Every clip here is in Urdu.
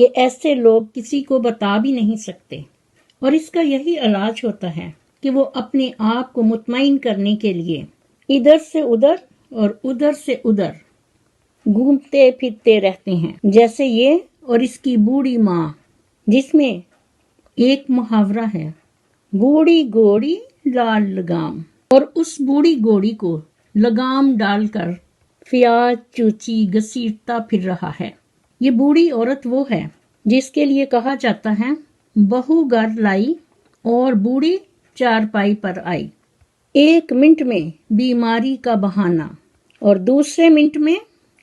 کہ ایسے لوگ کسی کو بتا بھی نہیں سکتے، اور اس کا یہی علاج ہوتا ہے کہ وہ اپنے آپ کو مطمئن کرنے کے لیے ادھر سے ادھر اور ادھر سے ادھر گھومتے پھرتے رہتے ہیں، جیسے یہ اور اس کی بوڑھی ماں، جس میں ایک محاورہ ہے، بوڑھی گھوڑی لال لگام، اور اس بوڑھی گھوڑی کو لگام ڈال کر فیاض چوچی گھسیٹتا پھر رہا ہے۔ یہ بوڑھی عورت وہ ہے جس کے لیے کہا جاتا ہے بہو گھر لائی اور بوڑھی چارپائی پر آئی، 1 منٹ میں بیماری کا بہانہ اور دوسرے منٹ میں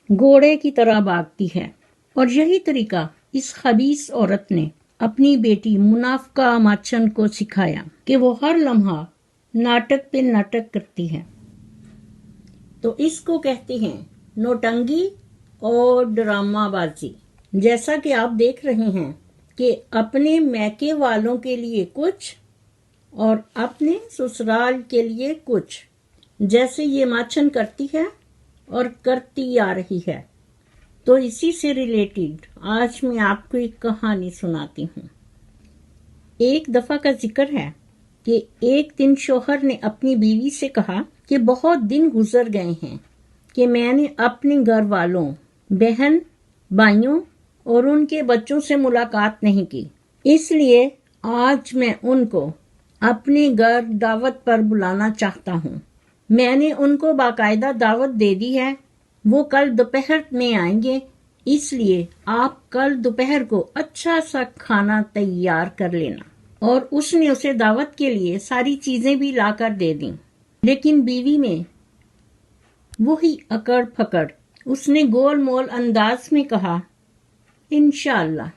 گھوڑے کی طرح بھاگتی ہے۔ اور یہی طریقہ اس خبیث عورت نے اپنی بیٹی منافقہ ماچن کو سکھایا کہ وہ ہر لمحہ ناٹک پہ ناٹک کرتی ہے۔ تو اس کو کہتے ہیں نوٹنگی اور ڈرامہ بازی۔ جیسا کہ آپ دیکھ رہے ہیں کہ اپنے میکے والوں کے لیے کچھ اور اپنے سسرال کے لیے کچھ، جیسے یہ ماچن کرتی ہے اور کرتی آ رہی ہے۔ تو اسی سے ریلیٹڈ آج میں آپ کو ایک کہانی سناتی ہوں۔ ایک دفعہ کا ذکر ہے کہ ایک دن شوہر نے اپنی بیوی سے کہا کہ بہت دن گزر گئے ہیں کہ میں نے اپنے گھر والوں، بہن بھائیوں اور ان کے بچوں سے ملاقات نہیں کی، اس لیے آج میں ان کو اپنے گھر دعوت پر بلانا چاہتا ہوں۔ میں نے ان کو باقاعدہ دعوت دے دی ہے، وہ کل دوپہر میں آئیں گے، اس لیے آپ کل دوپہر کو اچھا سا کھانا تیار کر لینا۔ اور اس نے اسے دعوت کے لیے ساری چیزیں بھی لا کر دے دیں، لیکن بیوی میں وہی اکڑ پھکڑ، اس نے گول مول انداز میں کہا انشاءاللہ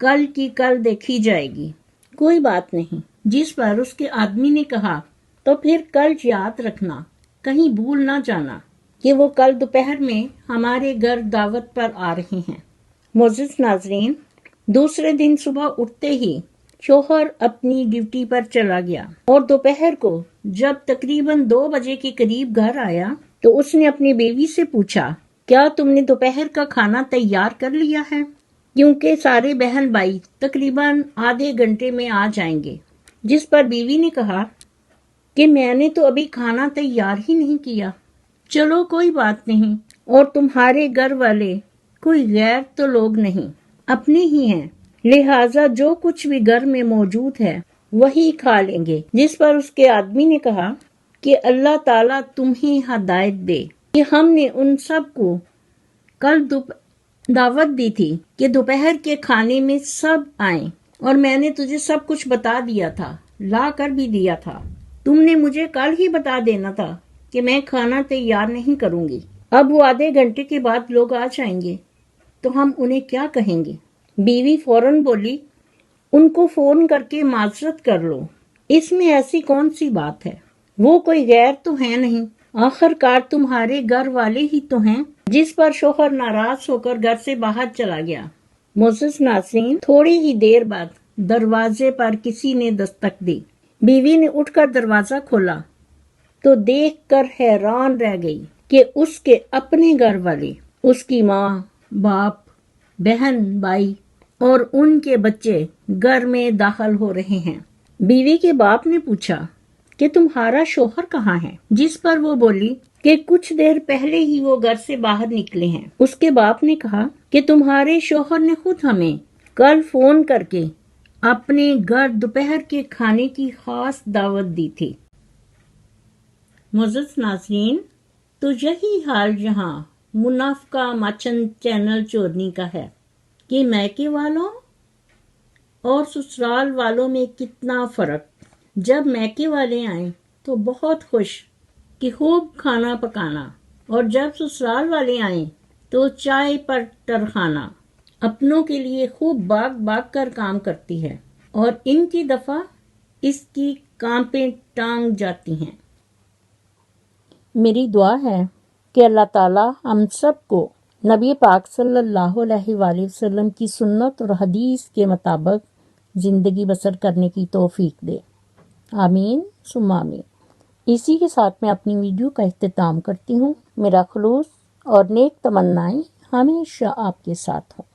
کل کی کل دیکھی جائے گی، کوئی بات نہیں۔ جس پر اس کے آدمی نے کہا تو پھر کل یاد رکھنا، کہیں بھول نہ جانا کہ وہ کل دوپہر میں ہمارے گھر دعوت پر آ رہے ہیں۔ معزز ناظرین، دوسرے دن صبح اٹھتے ہی شوہر اپنی ڈیوٹی پر چلا گیا، اور دوپہر کو جب تقریباً 2 بجے کے قریب گھر آیا تو اس نے اپنی بیوی سے پوچھا کیا تم نے دوپہر کا کھانا تیار کر لیا ہے؟ کیونکہ سارے بہن بھائی تقریباً آدھے گھنٹے میں آ جائیں گے۔ جس پر بیوی نے کہا کہ میں نے تو ابھی کھانا تیار ہی نہیں کیا۔ چلو کوئی بات نہیں، اور تمہارے گھر والے کوئی غیر تو لوگ نہیں، اپنے ہی ہیں، لہٰذا جو کچھ بھی گھر میں موجود ہے وہی کھا لیں گے۔ جس پر اس کے آدمی نے کہا کہ اللہ تعالیٰ تمہیں ہدایت دے کہ ہم نے ان سب کو کل دعوت دی تھی کہ دوپہر کے کھانے میں سب آئیں، اور میں نے تجھے سب کچھ بتا دیا تھا، لا کر بھی دیا تھا، تم نے مجھے کل ہی بتا دینا تھا کہ میں کھانا تیار نہیں کروں گی۔ اب وہ آدھے گھنٹے کے بعد لوگ آ جائیں گے تو ہم انہیں کیا کہیں گے؟ بیوی فوراً بولی ان کو فون کر کے معذرت کر لو، اس میں ایسی کون سی بات ہے، وہ کوئی غیر تو ہے نہیں، آخر کار تمہارے گھر والے ہی تو ہیں۔ جس پر شوہر ناراض ہو کر گھر سے باہر چلا گیا۔ معزز ناظرین، تھوڑی ہی دیر بعد دروازے پر کسی نے دستک دی۔ بیوی نے اٹھ کر دروازہ کھولا تو دیکھ کر حیران رہ گئی کہ اس کے اپنے گھر والے، اس کی ماں، باپ، بہن، بھائی اور ان کے بچے گھر میں داخل ہو رہے ہیں۔ بیوی کے باپ نے پوچھا کہ تمہارا شوہر کہاں ہے؟ جس پر وہ بولی کہ کچھ دیر پہلے ہی وہ گھر سے باہر نکلے ہیں۔ اس کے باپ نے کہا کہ تمہارے شوہر نے خود ہمیں کل فون کر کے اپنے گھر دوپہر کے کھانے کی خاص دعوت دی تھی۔ معزز ناظرین، تو یہی حال یہاں منافقہ ماچن چینل چورنی کا ہے کہ میکے والوں اور سسرال والوں میں کتنا فرق۔ جب میکے والے آئیں تو بہت خوش کہ خوب کھانا پکانا، اور جب سسرال والے آئیں تو چائے پر ٹرخانا، اپنوں کے لیے خوب باگ کر کام کرتی ہے، اور ان کی دفعہ اس کی کانپیں ٹانگ جاتی ہیں۔ میری دعا ہے کہ اللہ تعالیٰ ہم سب کو نبی پاک صلی اللہ علیہ وآلہ وسلم کی سنت اور حدیث کے مطابق زندگی بسر کرنے کی توفیق دے، آمین ثم آمین۔ اسی کے ساتھ میں اپنی ویڈیو کا اختتام کرتی ہوں۔ میرا خلوص اور نیک تمنائیں ہمیشہ آپ کے ساتھ ہوں۔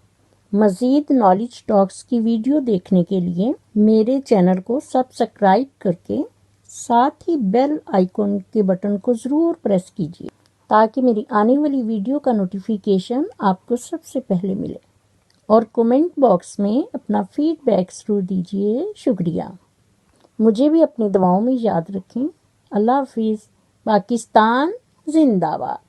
مزید نالج ٹاکس کی ویڈیو دیکھنے کے لیے میرے چینل کو سبسکرائب کر کے ساتھ ہی بیل آئیکن کے بٹن کو ضرور پریس کیجیے تاکہ میری آنے والی ویڈیو کا نوٹیفیکیشن آپ کو سب سے پہلے ملے، اور کومنٹ باکس میں اپنا فیڈ بیک ضرور دیجیے۔ شکریہ۔ مجھے بھی اپنی دعاؤں میں یاد رکھیں۔ اللہ حافظ۔ پاکستان زندہ باد۔